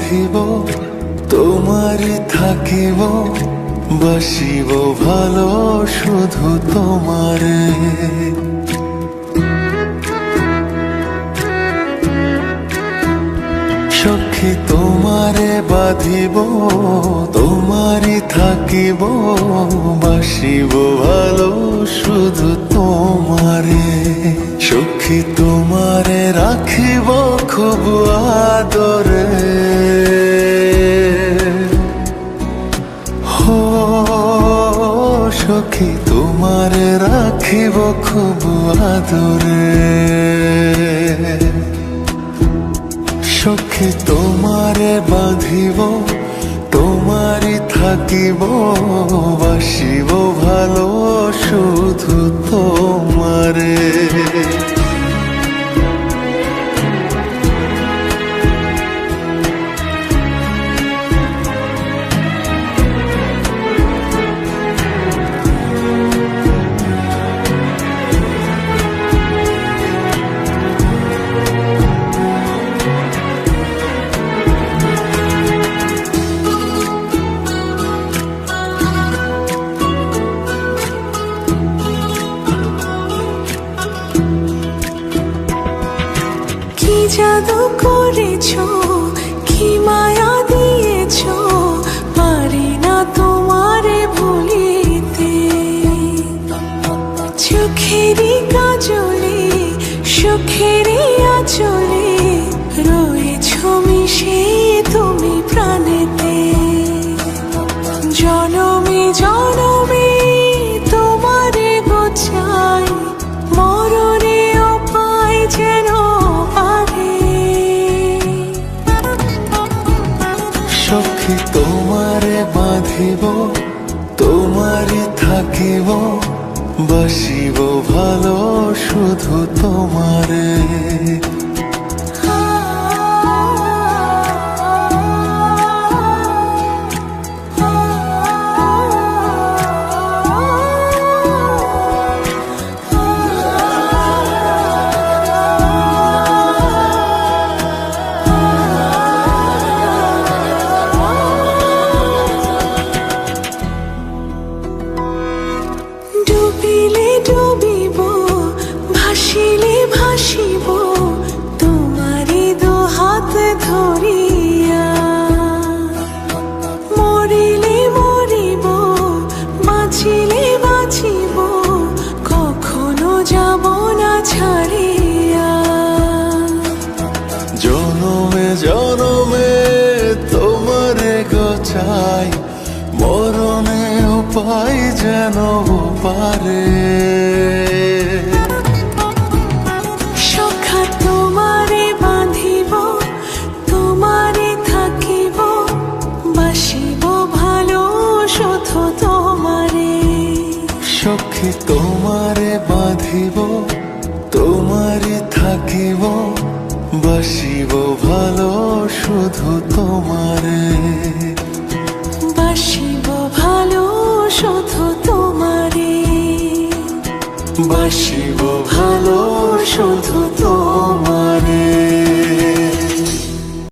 বাঁধিব তোমারই থাকিব বাসিব ভালো শুধু তোমারে সখী তোমারে বাঁধিব তোমারই থাকিব বাসিব ভালো শুধু তোমারে সখী তোমারে রাখিব খুব আদরে হো সখী তোমারে রাখিব খুব আদরে সখী তোমারে বাঁধিব তোমারই থাকিব বাসিব ভালো শুধু তোমারে জাদু করেছো কি মায়া দিয়েছো পারি না তোমারে ভুলিতে চোখেরই কাজলে সুখেরই আঁচলে রয়েছো মিশে তুমি প্রাণেতে জনমে জনমে তোমারে গোছাই মরণেও পাই যেন সখী তোমারে বাঁধিব তোমারই থাকিব বাসিব ভালো শুধু তোমারে ডুবিলে ডুবিব ভাসিলে ভাসিব তোমারি দু হাত ধরিয়া মরিলে মরিব বাঁচিলে বাঁচিব কখনো যাব না ছাড়িয়া জনমে জনমে তোমারে গোছাই মরণেও পাই যেন পারে সখা তোমারে বাঁধিব তোমারে থাকিব বাসিব ভালো শুধু তোমারে সখী তোমারে বাঁধিব তোমারই থাকিব বাসিব ভালো শুধু তোমারে বাসিব ভালো শুধু তোমারে বাসিব ভালো শুধু